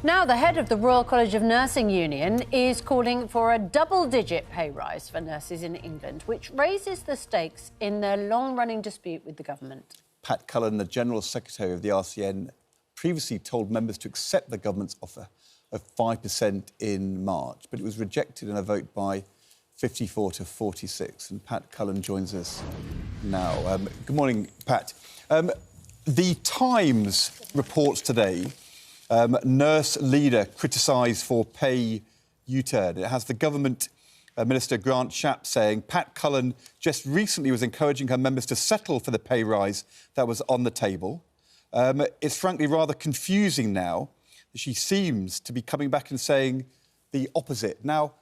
Now, the head of the Royal College of Nursing Union is calling for a double-digit pay rise for nurses in England, which raises the stakes in their long-running dispute with the government. Pat Cullen, the General Secretary of the RCN, previously told members to accept the government's offer of 5% in March, but it was rejected in a vote by 54 to 46. And Pat Cullen joins us now. Good morning, Pat. The Times reports today nurse leader criticised for pay U-turn. It has the government Minister Grant Shapps saying Pat Cullen just recently was encouraging her members to settle for the pay rise that was on the table. It's frankly rather confusing now that she seems to be coming back and saying the opposite. Now,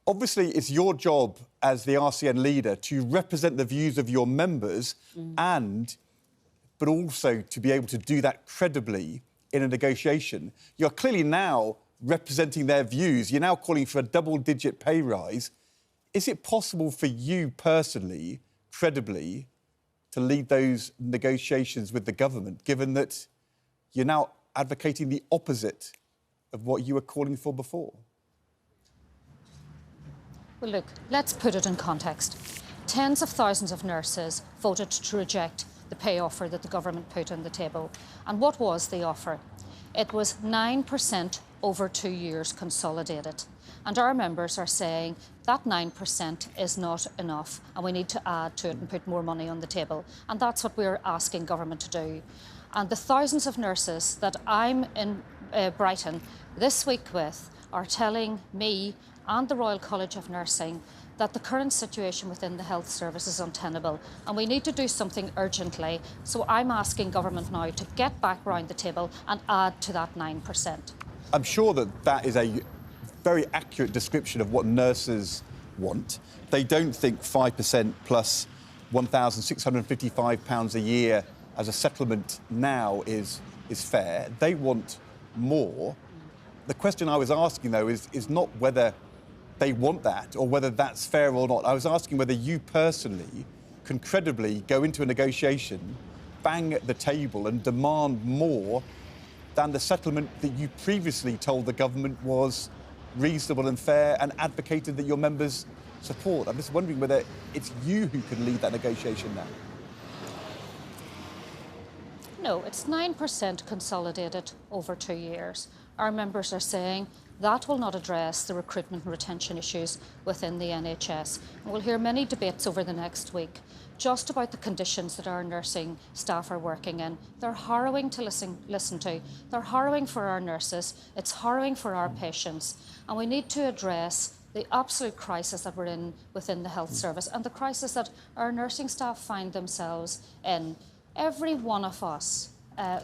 obviously, it's your job as the RCN leader to represent the views of your members but also to be able to do that credibly in a negotiation. You're clearly now representing their views. You're now calling for a double-digit pay rise. Is it possible for you personally, credibly, to lead those negotiations with the government, given that you're now advocating the opposite of what you were calling for before? Well, look, let's put it in context. Tens of thousands of nurses voted to reject the pay offer that the government put on the table. And what was the offer? It was 9% over 2 years consolidated. And our members are saying that 9% is not enough and we need to add to it and put more money on the table. And that's what we're asking government to do. And the thousands of nurses that I'm in Brighton this week with are telling me and the Royal College of Nursing that the current situation within the health service is untenable and we need to do something urgently. So I'm asking government now to get back round the table and add to that 9%. I'm sure that that is a very accurate description of what nurses want. They don't think 5% plus £1,655 a year as a settlement now is fair. They want more. The question I was asking, though, is not whether they want that or whether that's fair or not. I was asking whether you personally can credibly go into a negotiation, bang at the table and demand more than the settlement that you previously told the government was reasonable and fair and advocated that your members support. I'm just wondering whether it's you who can lead that negotiation now. No, it's 9% consolidated over 2 years. Our members are saying that will not address the recruitment and retention issues within the NHS. And we'll hear many debates over the next week just about the conditions that our nursing staff are working in. They're harrowing to listen to. They're harrowing for our nurses. It's harrowing for our patients. And we need to address the absolute crisis that we're in within the health service and the crisis that our nursing staff find themselves in. Every one of us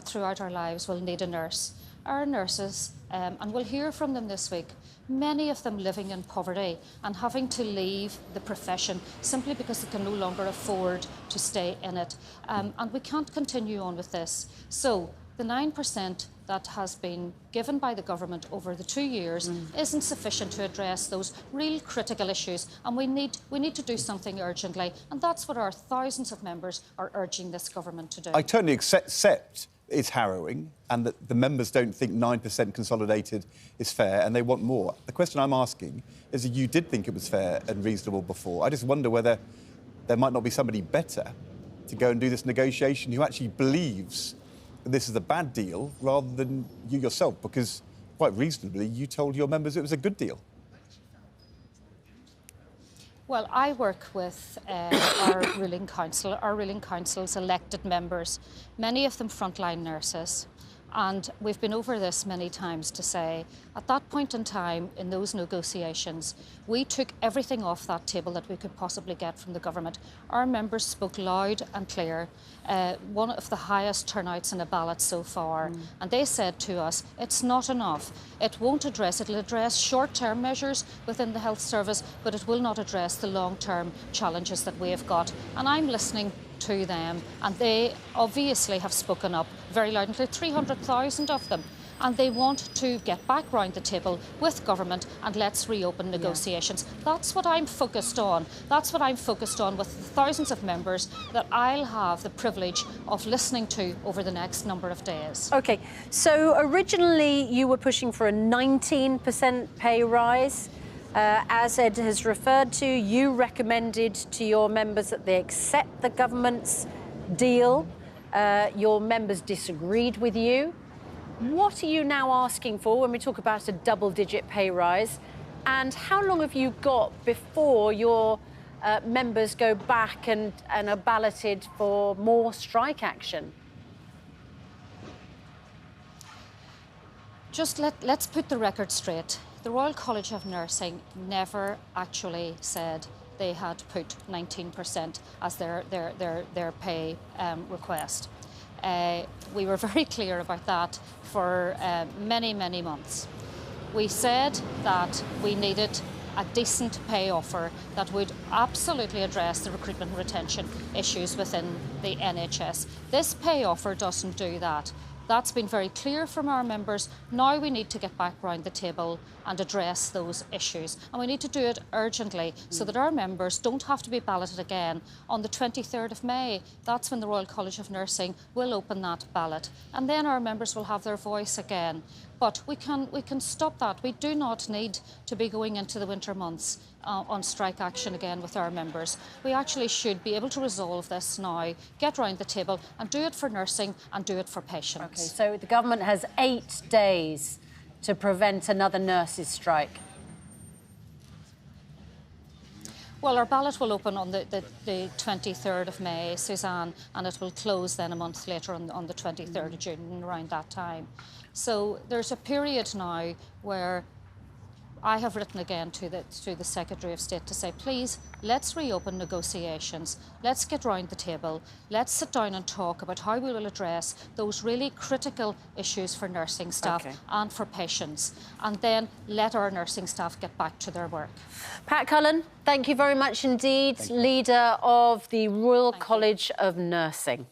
throughout our lives will need a nurse. Our nurses, and we'll hear from them this week, many of them living in poverty and having to leave the profession simply because they can no longer afford to stay in it. And we can't continue on with this. So the 9% that has been given by the government over the 2 years isn't sufficient to address those real critical issues, and we need to do something urgently, and that's what our thousands of members are urging this government to do. I totally accept it's harrowing and that the members don't think 9% consolidated is fair and they want more. The question I'm asking is that you did think it was fair and reasonable before. I just wonder whether there might not be somebody better to go and do this negotiation who actually believes that this is a bad deal rather than you yourself, because quite reasonably you told your members it was a good deal. Well, I work with our ruling council's elected members, many of them frontline nurses. And we've been over this many times to say, at that point in time, in those negotiations, we took everything off that table that we could possibly get from the government. Our members spoke loud and clear, one of the highest turnouts in a ballot so far. And they said to us, it's not enough. It won't address, it'll address short-term measures within the health service, but it will not address the long-term challenges that we have got. And I'm listening to them, and they obviously have spoken up very loud and clear. 300,000 of them and they want to get back round the table with government and let's reopen negotiations. That's what I'm focused on. That's what I'm focused on with thousands of members that I'll have the privilege of listening to over the next number of days. OK, so originally you were pushing for a 19% pay rise. As Ed has referred to, you recommended to your members that they accept the government's deal. Your members disagreed with you. What are you now asking for when we talk about a double-digit pay rise? And how long have you got before your members go back and are balloted for more strike action? Just let's put the record straight. The Royal College of Nursing never actually said they had put 19% as their pay request. We were very clear about that for many, many months. We said that we needed a decent pay offer that would absolutely address the recruitment and retention issues within the NHS. This pay offer doesn't do that. That's been very clear from our members. Now we need to get back round the table and address those issues. And we need to do it urgently so that our members don't have to be balloted again on the 23rd of May. That's when the Royal College of Nursing will open that ballot. And then our members will have their voice again. But we can stop that. We do not need to be going into the winter months on strike action again with our members. We actually should be able to resolve this now, get round the table and do it for nursing and do it for patients. OK, so the government has 8 days to prevent another nurses' strike. Well, our ballot will open on the 23rd of May, Suzanne, and it will close then a month later on the 23rd of June, around that time. So there's a period now where I have written again to the Secretary of State to say, please, let's reopen negotiations. Let's get round the table. Let's sit down and talk about how we will address those really critical issues for nursing staff and for patients. And then let our nursing staff get back to their work. Pat Cullen, thank you very much indeed, leader of the Royal College of Nursing.